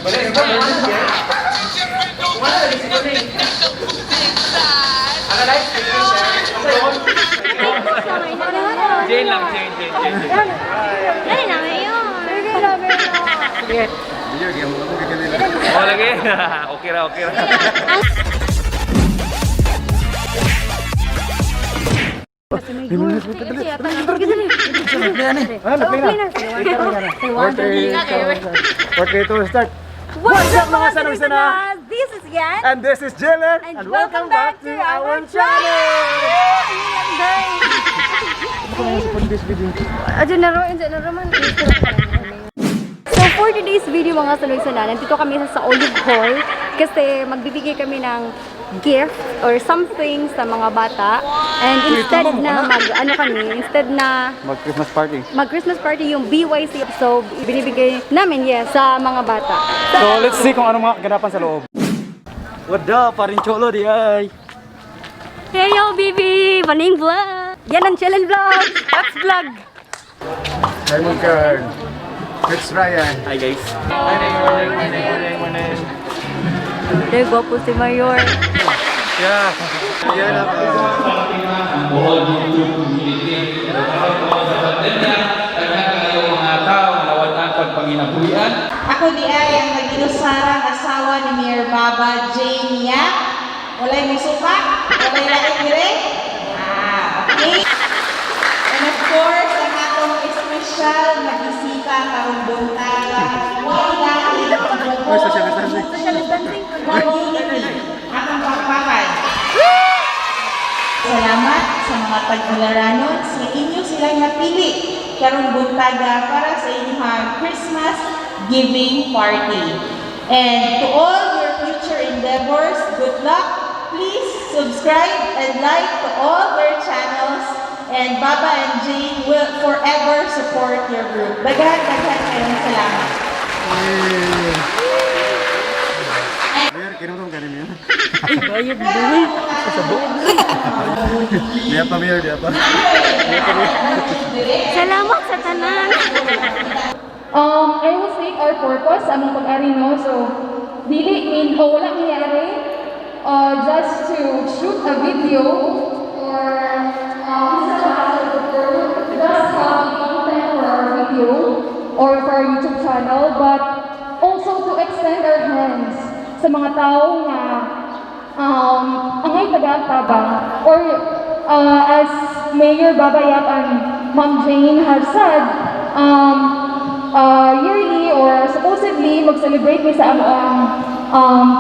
Jane lang, Jane. Dali na, ngayon. Sige. Oh, lagi. Okay ra. What's up mga Sanoy-Sana? This is Yan. And this is Jillian. And welcome back to our channel! So for today's video mga Sanoy-Sana, nandito kami sa Olive Hall kasi magbibigay kami ng gift or something sa mga bata. And instead na mag-Christmas party yung BYC, so binibigay namin sa mga bata. So let's see kung ano mga kaganapan sa loob. What up? Parin Cholo di ay. Hey yo, baby! Paning vlog! Yan ang challenge vlog! That's vlog! Diamond card. It's Ryan. Hi guys. Morning. Hey, gwapo si Mayor. Yeah. Yan ako. Ako di ay ang nagdinusarang asawa ni Mayor Baba Jane Yap. Walay may suka, walay lahat dire. Okay. And of course, ang atong special na bisita karong buntag. Social distancing. Akong pagpapad. Salamat sa mga tagularanon sa inyo silang napili karong buntaga para sa inyong Christmas giving party. And to all your future endeavors, good luck. Please subscribe and like to all their channels. And Baba and Jane will forever support your group. Daghan kayong salamat. Mayor, kinutong ka rin yun. Bayad buhay. Diya pa, Mayor, diya pa. Salamat sa tanan. I will state our purpose among pag-ari no. So, dili mean wala nangyari. Just to shoot a video or just content for our video or for our YouTube channel, but also to extend our hands sa mga tao na angay taga-tabang or as Mayor Baba Yap and Ma'am Jane have said, yearly or supposedly mag-celebrate mi sa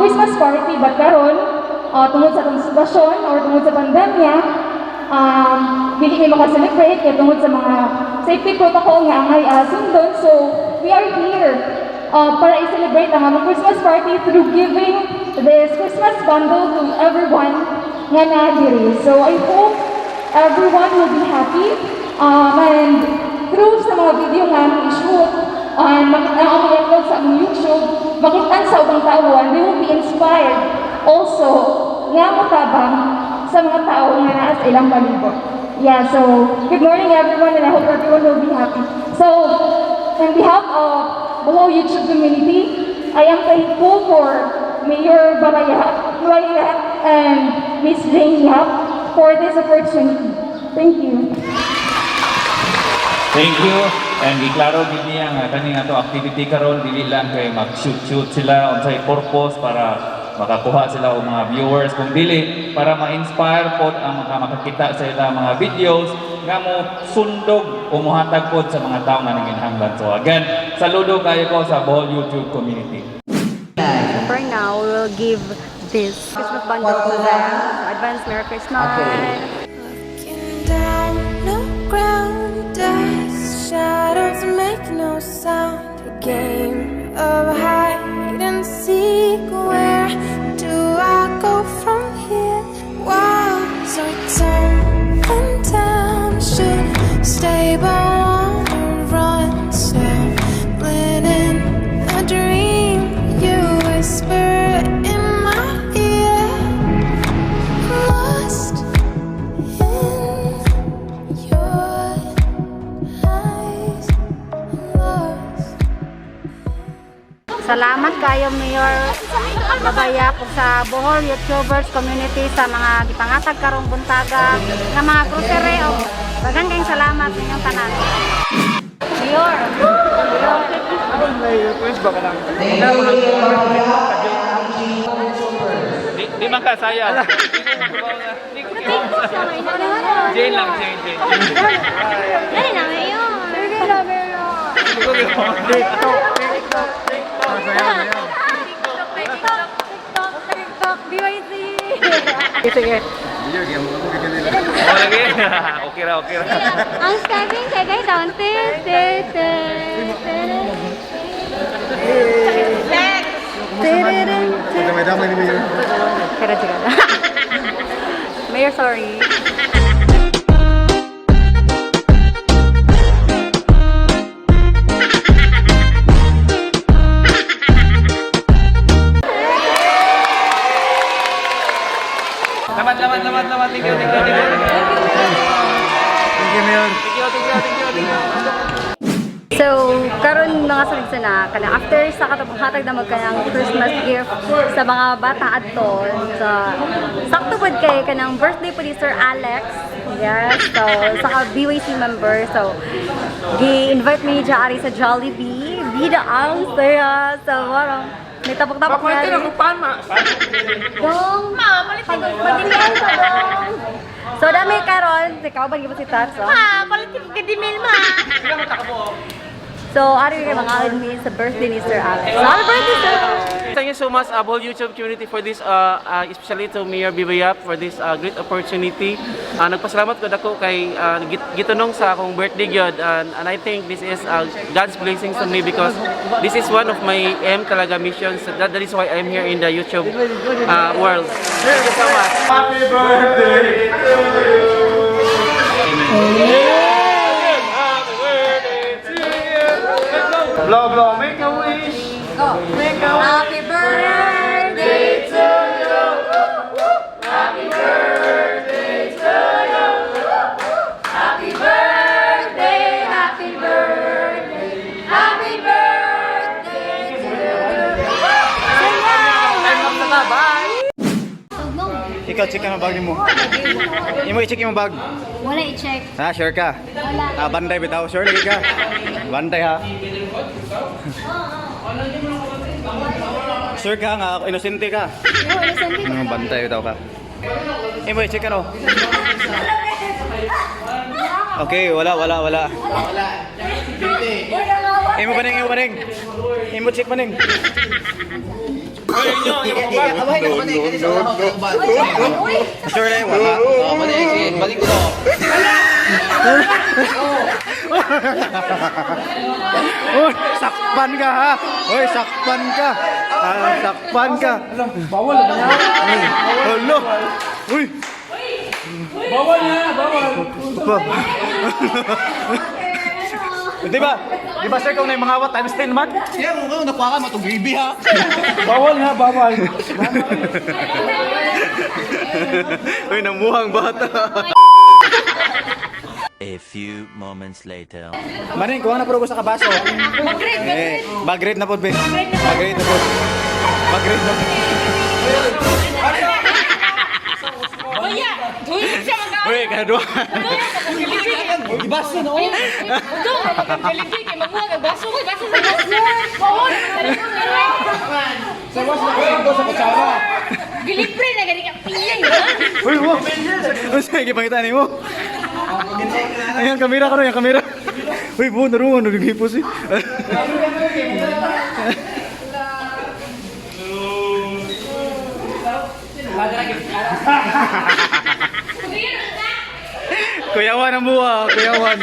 Christmas party, but karon tungod sa itong sitwasyon or tungod sa pandemya, hindi kami maka-celebrate kaya tungod sa mga safety protocol nga angay sundon. So we are here para i-celebrate ang among Christmas party through giving this Christmas bundle to everyone nga na-diri. So I hope everyone will be happy and through sa mga video nga i-shoot and i-upload sa among YouTube, makitaan sa ubang tao and they will be inspired also nga motabang sa mga tao nga naa sa ilang palibot. Yeah, so good morning everyone and I hope everyone will be happy. So on behalf of the whole YouTube community, I am thankful for Mayor Baba Yap, and Miss Jane Yap for this opportunity. Thank you. Thank you. And iklaro gid niya nga kaning ato activity karon dili lang kay mag-shoot sila unsay purpose para makakuha sila og mga viewers, kung dili para ma-inspire pod ang makakita sa ilang mga videos nga mo sundog o mohatag pod sa mga tawo nga nanginhanglan. So again, saludo kayo ko sa buong YouTube community. For now, we will give this Christmas bundle to them. Advance Merry Christmas! Looking down the ground, dust shadows make no sound. A game of hide and seek. Where do I go from here? Walls are tumbling down. Should stay but wanna run. Stumbling in a dream. You whisper in my ear. Lost in your eyes. Lost Salamat kayo, Mayor Babayap, ug sa Bohol YouTubers community sa mga gipangatag karong buntaga nga mga grocery o daghang kayong salamat sa inyong tanan. Mayor. May request ba ka lang? Di man ka saya. Jane lang, Jane. Dali na, Mayor. Sige na, Mayor. TikTok, BYC. Sige. Oh, lagi. Okay ra. Ang stepping kay guys, down. Damay-damay ni Mayor. Kira. Mayor, sorry. Lamat. Thank you. Thank you, Mayor. So, karon mga suligsana kana after sa katapong hatag na magkanang Christmas gift sa mga bata adto sa sakto pud kay kanang birthday po ni Sir Alex. Yes, so sa BYC member. So, gi-invite mi dya ari sa Jollibee. Bida ang saya. So, warang may tapok-tapok na. Dong, pagpagpagilian sa dong. So, dami karon, ikaw ba gibot si Tatso? Ha, palitin ka di Milma. So, ari kay mga admin sa birthday ni Sir Alex. So, happy birthday, Sir! Thank you so much, whole YouTube community for this, especially to Mayor Babayap for this great opportunity. Nagpasalamat ko dako kay gitanong sa akong birthday gyud, and I think this is God's blessings on me because this is one of my talaga missions. That is why I'm here in the YouTube world. Thank you so much. Happy birthday to you. Blow, make a wish. Happy birthday to you! Happy birthday to you! Happy birthday, happy birthday, happy birthday to you! Ikaw, check ang bag mo. Imo i-check yung bag. Wala i-check. Ha, sure ka? Wala. Banday bitaw, sure lagi ka. Banday ha. Sure ka nga, inosente ka. Bantay bitaw ka. Imo i-check ano? Okay, wala. Imo paning. Imo check paning. Sure na yung wala. Balik ko. Uy, sakpan ka ha. Uy, sakpan ka. Sakpan ka. Bawal na ba? Hello. Uy. Bawal na, bawal. Di ba sir kung na yung mga awat times 10 man? Siya mo kayo nakuha ka matong baby ha. Bawal nga, bawal. Uy, namuhang bata. A few moments later. Maning, kuha na po sa kabaso. Mag-grade na po, be. Mag-grade na po. Uy, kadua. Ibaso na, oh. Gilipre na gani ka piyang. Uy, wo. Sige, pangita ni mo. Ayan, kamera ko na, yung kamera. Uy, bu, naruhan, nagigipos eh. Kuyawan ang buha, kuyawan.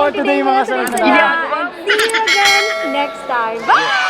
for today mga salagsana. See you again next time. Bye!